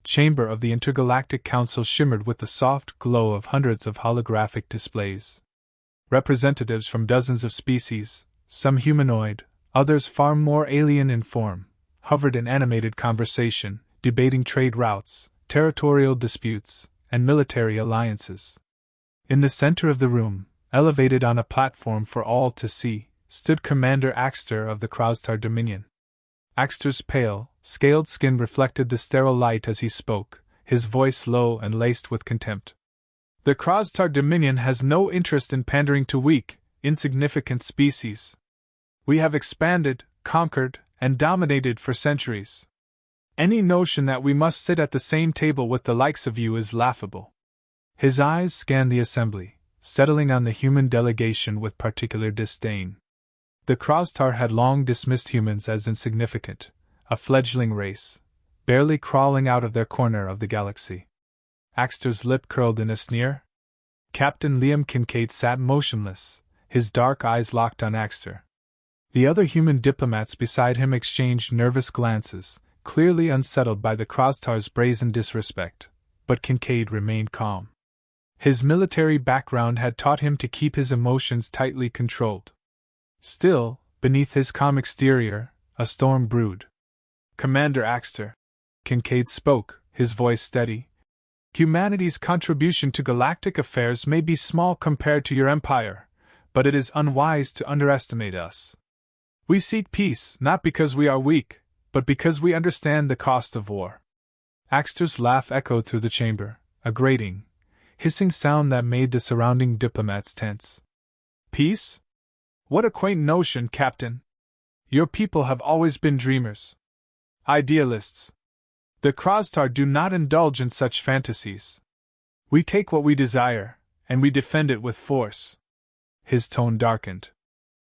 chamber of the Intergalactic Council shimmered with the soft glow of hundreds of holographic displays. Representatives from dozens of species, some humanoid, others far more alien in form, hovered in animated conversation, debating trade routes, territorial disputes, and military alliances. In the center of the room, elevated on a platform for all to see, stood Commander Axter of the Krostar Dominion. Axter's pale, scaled skin reflected the sterile light as he spoke, his voice low and laced with contempt. The Krostar Dominion has no interest in pandering to weak, insignificant species. We have expanded, conquered, and dominated for centuries. Any notion that we must sit at the same table with the likes of you is laughable. His eyes scanned the assembly, settling on the human delegation with particular disdain. The Krostar had long dismissed humans as insignificant, a fledgling race, barely crawling out of their corner of the galaxy. Axter's lip curled in a sneer. Captain Liam Kincaid sat motionless, his dark eyes locked on Axter. The other human diplomats beside him exchanged nervous glances, clearly unsettled by the Krostar's brazen disrespect, but Kincaid remained calm. His military background had taught him to keep his emotions tightly controlled. Still, beneath his calm exterior, a storm brewed. Commander Axter, Kincaid spoke, his voice steady. Humanity's contribution to galactic affairs may be small compared to your empire, but it is unwise to underestimate us. We seek peace not because we are weak, but because we understand the cost of war. Axter's laugh echoed through the chamber, a grating, hissing sound that made the surrounding diplomats tense. Peace? What a quaint notion, Captain! Your people have always been dreamers. Idealists. The Krostar do not indulge in such fantasies. We take what we desire, and we defend it with force. His tone darkened.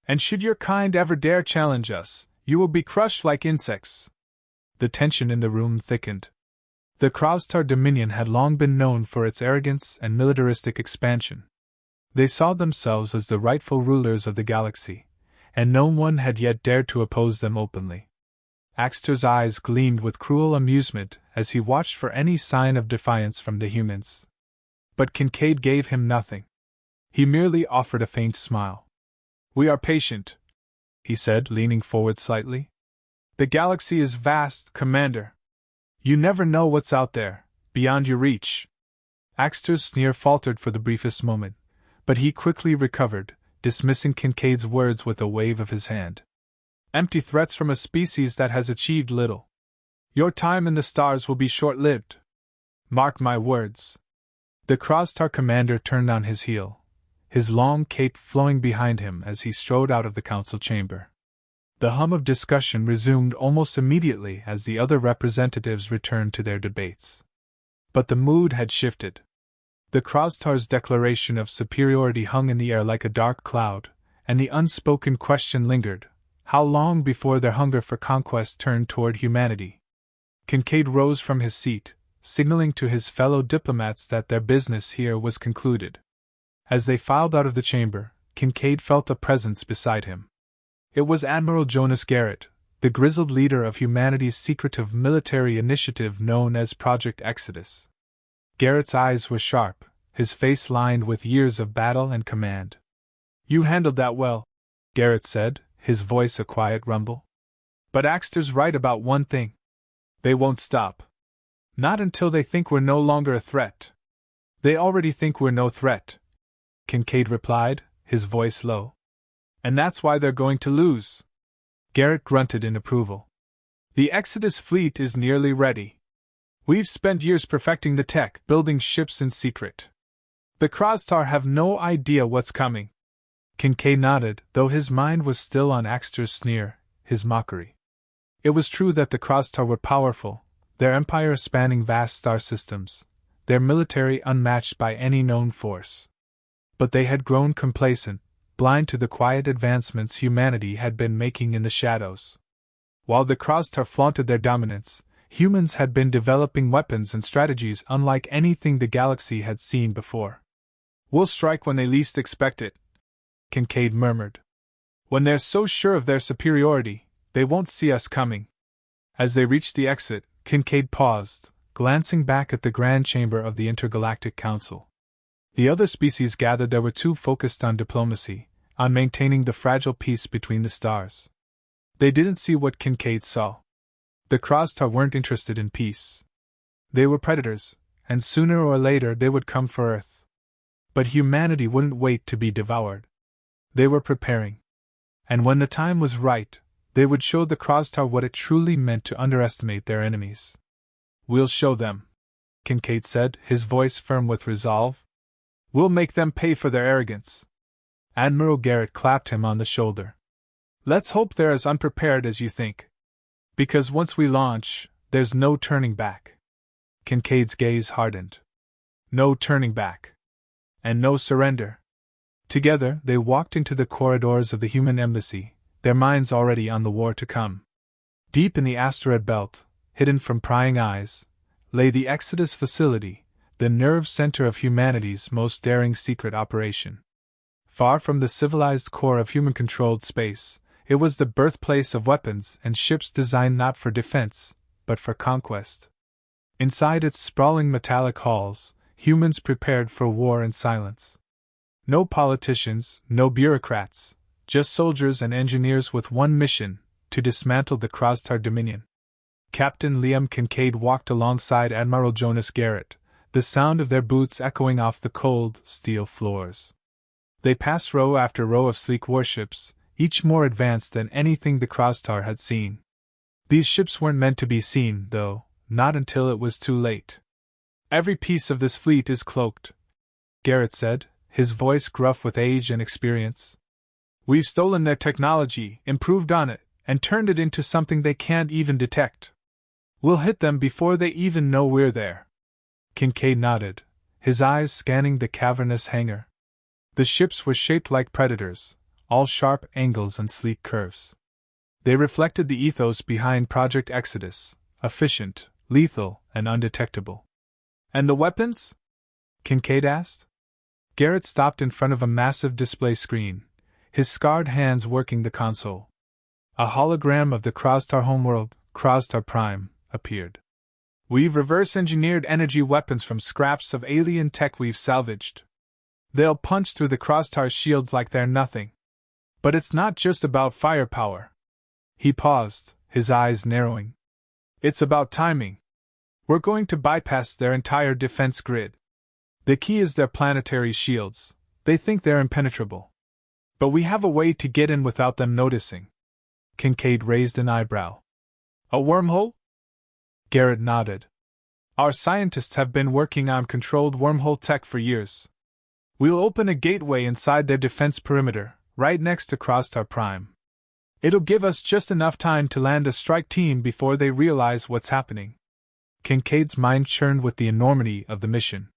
And should your kind ever dare challenge us, you will be crushed like insects. The tension in the room thickened. The Krostar Dominion had long been known for its arrogance and militaristic expansion. They saw themselves as the rightful rulers of the galaxy, and no one had yet dared to oppose them openly. Axter's eyes gleamed with cruel amusement as he watched for any sign of defiance from the humans. But Kincaid gave him nothing. He merely offered a faint smile. We are patient, he said, leaning forward slightly. The galaxy is vast, Commander. You never know what's out there, beyond your reach. Axter's sneer faltered for the briefest moment, but he quickly recovered, dismissing Kincaid's words with a wave of his hand. Empty threats from a species that has achieved little. Your time in the stars will be short-lived. Mark my words. The Krostar commander turned on his heel, his long cape flowing behind him as he strode out of the council chamber. The hum of discussion resumed almost immediately as the other representatives returned to their debates. But the mood had shifted. The Krostar's declaration of superiority hung in the air like a dark cloud, and the unspoken question lingered: how long before their hunger for conquest turned toward humanity? Kincaid rose from his seat, signaling to his fellow diplomats that their business here was concluded. As they filed out of the chamber, Kincaid felt a presence beside him. It was Admiral Jonas Garrett, the grizzled leader of humanity's secretive military initiative known as Project Exodus. Garrett's eyes were sharp, his face lined with years of battle and command. You handled that well, Garrett said, his voice a quiet rumble. But Axter's right about one thing. They won't stop. Not until they think we're no longer a threat. They already think we're no threat, Kincaid replied, his voice low. And that's why they're going to lose. Garrett grunted in approval. The Exodus fleet is nearly ready. We've spent years perfecting the tech, building ships in secret. The Krostar have no idea what's coming. Kincaid nodded, though his mind was still on Axter's sneer, his mockery. It was true that the Krostar were powerful, their empire spanning vast star systems, their military unmatched by any known force. But they had grown complacent, blind to the quiet advancements humanity had been making in the shadows. While the Krostar flaunted their dominance, humans had been developing weapons and strategies unlike anything the galaxy had seen before. We'll strike when they least expect it, Kincaid murmured. When they're so sure of their superiority, they won't see us coming. As they reached the exit, Kincaid paused, glancing back at the Grand Chamber of the Intergalactic Council. The other species gathered there were too focused on diplomacy, on maintaining the fragile peace between the stars. They didn't see what Kincaid saw. The Krastar weren't interested in peace. They were predators, and sooner or later they would come for Earth. But humanity wouldn't wait to be devoured. They were preparing. And when the time was right, they would show the Krastar what it truly meant to underestimate their enemies. "We'll show them," Kincaid said, his voice firm with resolve. "We'll make them pay for their arrogance." Admiral Garrett clapped him on the shoulder. "Let's hope they're as unprepared as you think. Because once we launch, there's no turning back." Kincaid's gaze hardened. No turning back. And no surrender. Together, they walked into the corridors of the human embassy, their minds already on the war to come. Deep in the asteroid belt, hidden from prying eyes, lay the Exodus facility, the nerve center of humanity's most daring secret operation. Far from the civilized core of human-controlled space, it was the birthplace of weapons and ships designed not for defense, but for conquest. Inside its sprawling metallic halls, humans prepared for war in silence. No politicians, no bureaucrats, just soldiers and engineers with one mission: to dismantle the Krastar Dominion. Captain Liam Kincaid walked alongside Admiral Jonas Garrett, the sound of their boots echoing off the cold, steel floors. They passed row after row of sleek warships, each more advanced than anything the Krastar had seen. These ships weren't meant to be seen, though, not until it was too late. "Every piece of this fleet is cloaked," Garrett said, his voice gruff with age and experience. "We've stolen their technology, improved on it, and turned it into something they can't even detect. We'll hit them before they even know we're there." Kincaid nodded, his eyes scanning the cavernous hangar. The ships were shaped like predators, all sharp angles and sleek curves. They reflected the ethos behind Project Exodus: efficient, lethal, and undetectable. "And the weapons?" Kincaid asked. Garrett stopped in front of a massive display screen, his scarred hands working the console. A hologram of the Krastar homeworld, Krastar Prime, appeared. "We've reverse-engineered energy weapons from scraps of alien tech we've salvaged. They'll punch through the Krastar's shields like they're nothing. But it's not just about firepower." He paused, his eyes narrowing. "It's about timing. We're going to bypass their entire defense grid. The key is their planetary shields. They think they're impenetrable. But we have a way to get in without them noticing." Kincaid raised an eyebrow. "A wormhole?" Garrett nodded. "Our scientists have been working on controlled wormhole tech for years. We'll open a gateway inside their defense perimeter, right next to Krastar Prime. It'll give us just enough time to land a strike team before they realize what's happening." Kincaid's mind churned with the enormity of the mission.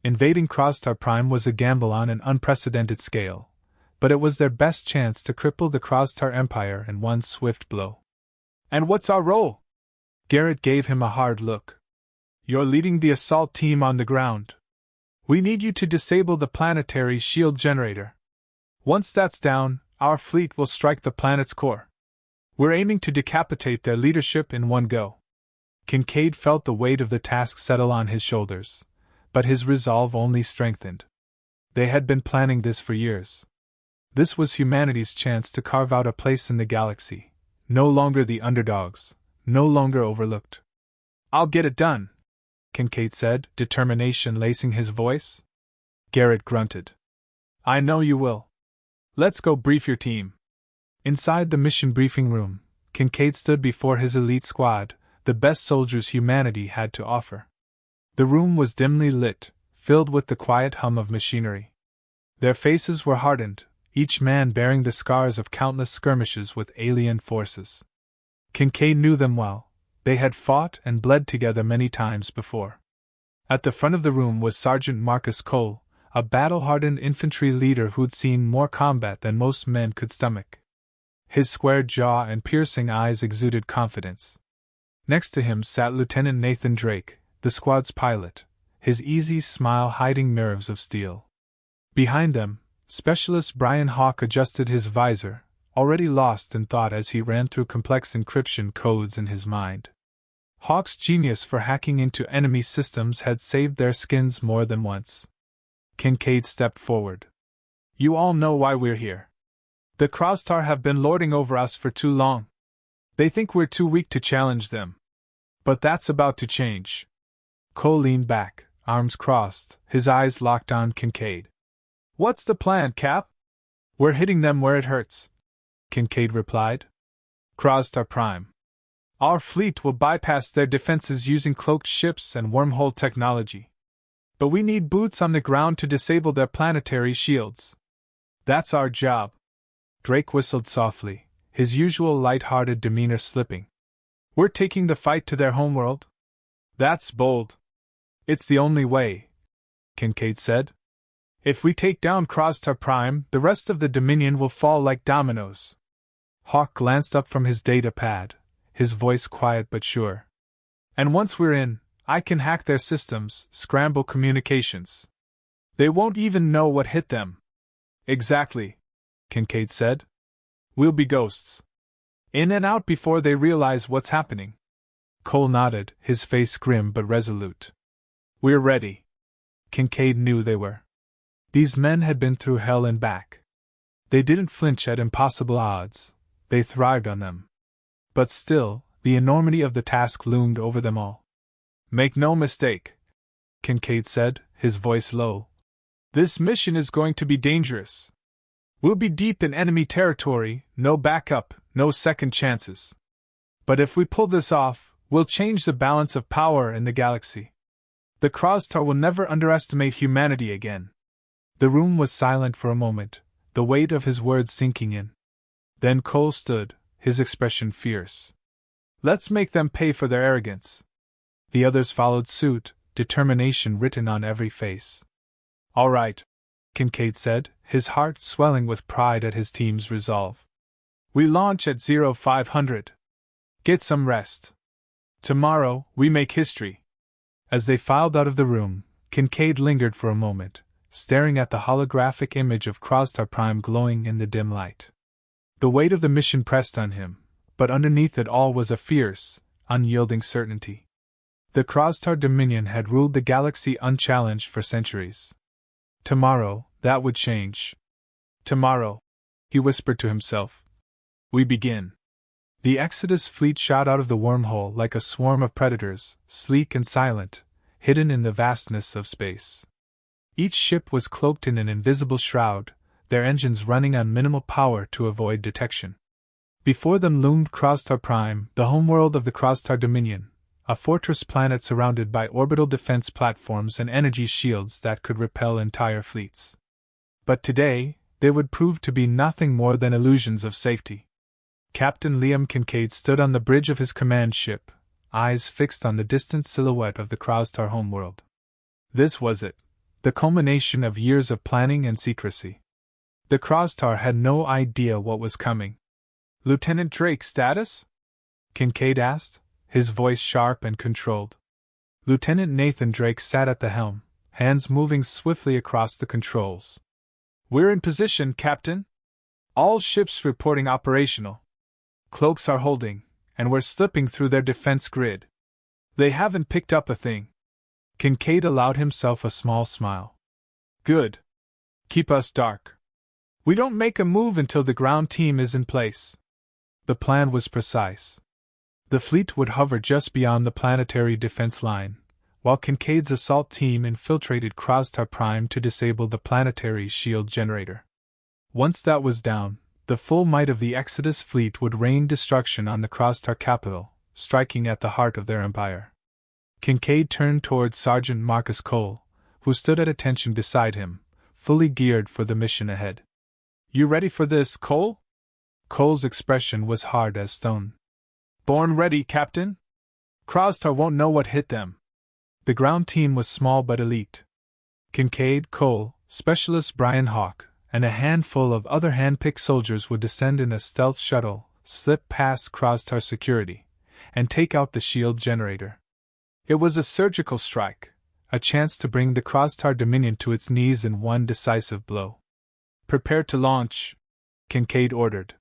Invading Krastar Prime was a gamble on an unprecedented scale, but it was their best chance to cripple the Krastar Empire in one swift blow. "And what's our role?" Garrett gave him a hard look. "You're leading the assault team on the ground. We need you to disable the planetary shield generator. Once that's down, our fleet will strike the planet's core. We're aiming to decapitate their leadership in one go." Kincaid felt the weight of the task settle on his shoulders, but his resolve only strengthened. They had been planning this for years. This was humanity's chance to carve out a place in the galaxy, no longer the underdogs, no longer overlooked. "I'll get it done," Kincaid said, determination lacing his voice. Garrett grunted. "I know you will. Let's go brief your team." Inside the mission briefing room, Kincaid stood before his elite squad, the best soldiers humanity had to offer. The room was dimly lit, filled with the quiet hum of machinery. Their faces were hardened, each man bearing the scars of countless skirmishes with alien forces. Kincaid knew them well. They had fought and bled together many times before. At the front of the room was Sergeant Marcus Cole, a battle-hardened infantry leader who'd seen more combat than most men could stomach. His square jaw and piercing eyes exuded confidence. Next to him sat Lieutenant Nathan Drake, the squad's pilot, his easy smile hiding nerves of steel. Behind them, Specialist Brian Hawk adjusted his visor, already lost in thought as he ran through complex encryption codes in his mind. Hawk's genius for hacking into enemy systems had saved their skins more than once. Kincaid stepped forward. You all know why we're here. The Krastar have been lording over us for too long. They think we're too weak to challenge them. But that's about to change. Cole leaned back, arms crossed, his eyes locked on Kincaid. What's the plan, Cap? We're hitting them where it hurts, Kincaid replied. Krastar Prime. Our fleet will bypass their defenses using cloaked ships and wormhole technology. But we need boots on the ground to disable their planetary shields. That's our job. Drake whistled softly, his usual light-hearted demeanor slipping. We're taking the fight to their homeworld? That's bold. It's the only way, Kincaid said. If we take down Krastar Prime, the rest of the Dominion will fall like dominoes. Hawk glanced up from his data pad, his voice quiet but sure. And once we're in, I can hack their systems, scramble communications. They won't even know what hit them. Exactly, Kincaid said. We'll be ghosts. In and out before they realize what's happening. Cole nodded, his face grim but resolute. We're ready. Kincaid knew they were. These men had been through hell and back. They didn't flinch at impossible odds, they thrived on them. But still, the enormity of the task loomed over them all. Make no mistake, Kincaid said, his voice low. This mission is going to be dangerous. We'll be deep in enemy territory, no backup, no second chances. But if we pull this off, we'll change the balance of power in the galaxy. The Krastar will never underestimate humanity again. The room was silent for a moment, the weight of his words sinking in. Then Cole stood, his expression fierce. Let's make them pay for their arrogance. The others followed suit, determination written on every face. All right, Kincaid said, his heart swelling with pride at his team's resolve. We launch at 0500. Get some rest. Tomorrow, we make history. As they filed out of the room, Kincaid lingered for a moment, staring at the holographic image of Krastar Prime glowing in the dim light. The weight of the mission pressed on him, but underneath it all was a fierce, unyielding certainty. The Krastar Dominion had ruled the galaxy unchallenged for centuries. Tomorrow, that would change. Tomorrow, he whispered to himself. We begin. The Exodus fleet shot out of the wormhole like a swarm of predators, sleek and silent, hidden in the vastness of space. Each ship was cloaked in an invisible shroud, their engines running on minimal power to avoid detection. Before them loomed Krastar Prime, the homeworld of the Krastar Dominion, a fortress planet surrounded by orbital defense platforms and energy shields that could repel entire fleets. But today, they would prove to be nothing more than illusions of safety. Captain Liam Kincaid stood on the bridge of his command ship, eyes fixed on the distant silhouette of the Krastar homeworld. This was it, the culmination of years of planning and secrecy. The Krastar had no idea what was coming. Lieutenant Drake's status? Kincaid asked, his voice sharp and controlled. Lieutenant Nathan Drake sat at the helm, hands moving swiftly across the controls. We're in position, Captain. All ships reporting operational. Cloaks are holding, and we're slipping through their defense grid. They haven't picked up a thing. Kincaid allowed himself a small smile. Good. Keep us dark. We don't make a move until the ground team is in place. The plan was precise. The fleet would hover just beyond the planetary defense line, while Kincaid's assault team infiltrated Krastar Prime to disable the planetary shield generator. Once that was down, the full might of the Exodus fleet would rain destruction on the Krastar capital, striking at the heart of their empire. Kincaid turned towards Sergeant Marcus Cole, who stood at attention beside him, fully geared for the mission ahead. You ready for this, Cole? Cole's expression was hard as stone. Born ready, Captain. Krastar won't know what hit them. The ground team was small but elite. Kincaid, Cole, Specialist Brian Hawk, and a handful of other hand-picked soldiers would descend in a stealth shuttle, slip past Krastar security, and take out the shield generator. It was a surgical strike, a chance to bring the Krastar Dominion to its knees in one decisive blow. Prepare to launch, Kincaid ordered.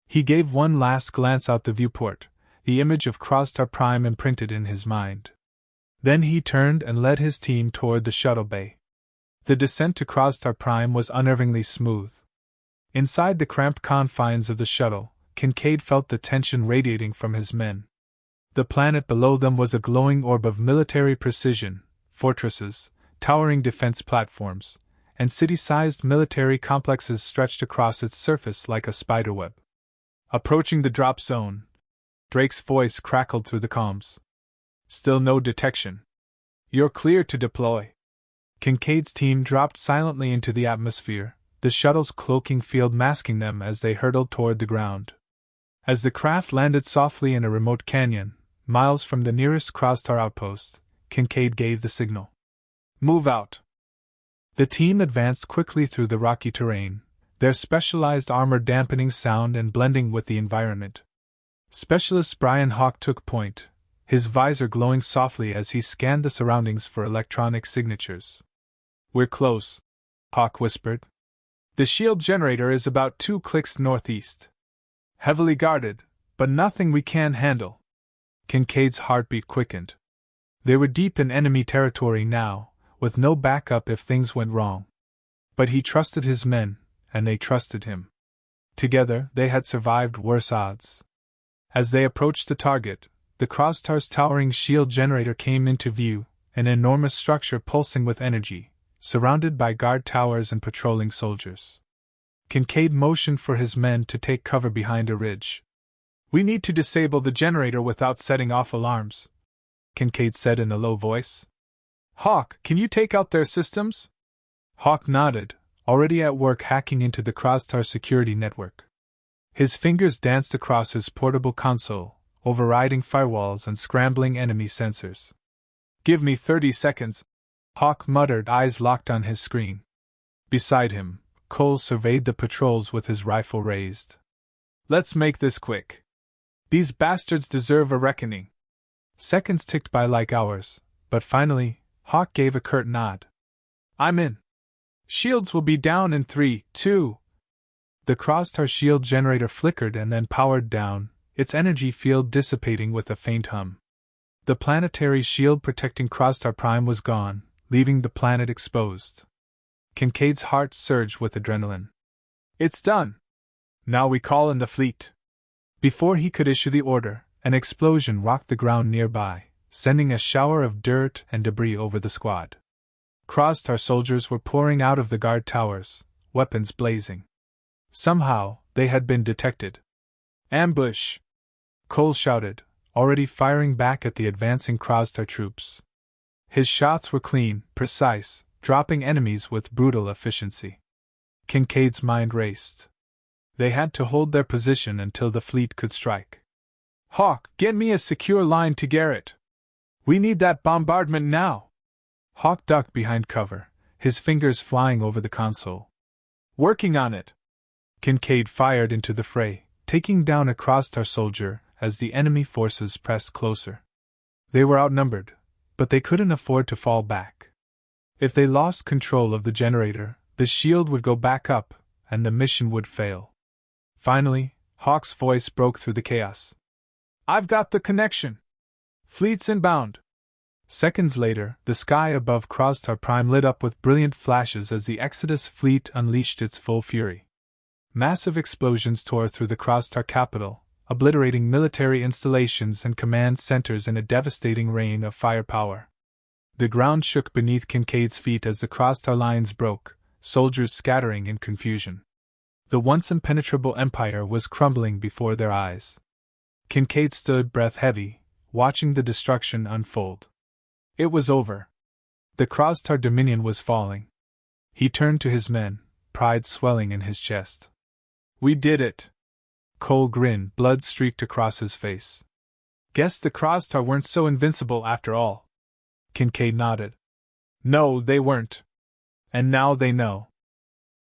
He gave one last glance out the viewport, the image of Crossstar Prime imprinted in his mind. Then he turned and led his team toward the shuttle bay. The descent to Crossstar Prime was unnervingly smooth. Inside the cramped confines of the shuttle, Kincaid felt the tension radiating from his men. The planet below them was a glowing orb of military precision, fortresses, towering defense platforms, and city-sized military complexes stretched across its surface like a spiderweb. Approaching the drop zone, Drake's voice crackled through the comms. Still no detection. You're clear to deploy. Kincaid's team dropped silently into the atmosphere, the shuttle's cloaking field masking them as they hurtled toward the ground. As the craft landed softly in a remote canyon, miles from the nearest Crossstar outpost, Kincaid gave the signal. Move out. The team advanced quickly through the rocky terrain, their specialized armor dampening sound and blending with the environment. Specialist Brian Hawk took point, his visor glowing softly as he scanned the surroundings for electronic signatures. We're close, Hawk whispered. The shield generator is about 2 clicks northeast. Heavily guarded, but nothing we can't handle. Kincaid's heartbeat quickened. They were deep in enemy territory now, with no backup if things went wrong. But he trusted his men, and they trusted him. Together, they had survived worse odds. As they approached the target, the Crossstar's towering shield generator came into view, an enormous structure pulsing with energy, surrounded by guard towers and patrolling soldiers. Kincaid motioned for his men to take cover behind a ridge. We need to disable the generator without setting off alarms, Kincaid said in a low voice. Hawk, can you take out their systems? Hawk nodded, already at work hacking into the Crossstar security network. His fingers danced across his portable console, overriding firewalls and scrambling enemy sensors. Give me 30 seconds, Hawk muttered, eyes locked on his screen. Beside him, Cole surveyed the patrols with his rifle raised. Let's make this quick. These bastards deserve a reckoning. Seconds ticked by like hours, but finally, Hawk gave a curt nod. I'm in. Shields will be down in 3, 2. The Crossstar shield generator flickered and then powered down, its energy field dissipating with a faint hum. The planetary shield protecting Crossstar Prime was gone, leaving the planet exposed. Kincaid's heart surged with adrenaline. It's done. Now we call in the fleet. Before he could issue the order, an explosion rocked the ground nearby, sending a shower of dirt and debris over the squad. Crossstar soldiers were pouring out of the guard towers, weapons blazing. Somehow, they had been detected. Ambush! Cole shouted, already firing back at the advancing Crossstar troops. His shots were clean, precise, dropping enemies with brutal efficiency. Kincaid's mind raced. They had to hold their position until the fleet could strike. Hawk, get me a secure line to Garrett. We need that bombardment now. Hawk ducked behind cover, his fingers flying over the console. Working on it. Kincaid fired into the fray, taking down a Crossstar soldier as the enemy forces pressed closer. They were outnumbered, but they couldn't afford to fall back. If they lost control of the generator, the shield would go back up, and the mission would fail. Finally, Hawk's voice broke through the chaos. I've got the connection. Fleet's inbound. Seconds later, the sky above Crossstar Prime lit up with brilliant flashes as the Exodus fleet unleashed its full fury. Massive explosions tore through the Crossstar capital, obliterating military installations and command centers in a devastating rain of firepower. The ground shook beneath Kincaid's feet as the Crossstar lines broke, soldiers scattering in confusion. The once impenetrable empire was crumbling before their eyes. Kincaid stood breath-heavy, watching the destruction unfold. It was over. The Crossstar Dominion was falling. He turned to his men, pride swelling in his chest. We did it. Cole grinned, blood streaked across his face. Guess the Crossstar weren't so invincible after all. Kincaid nodded. No, they weren't. And now they know.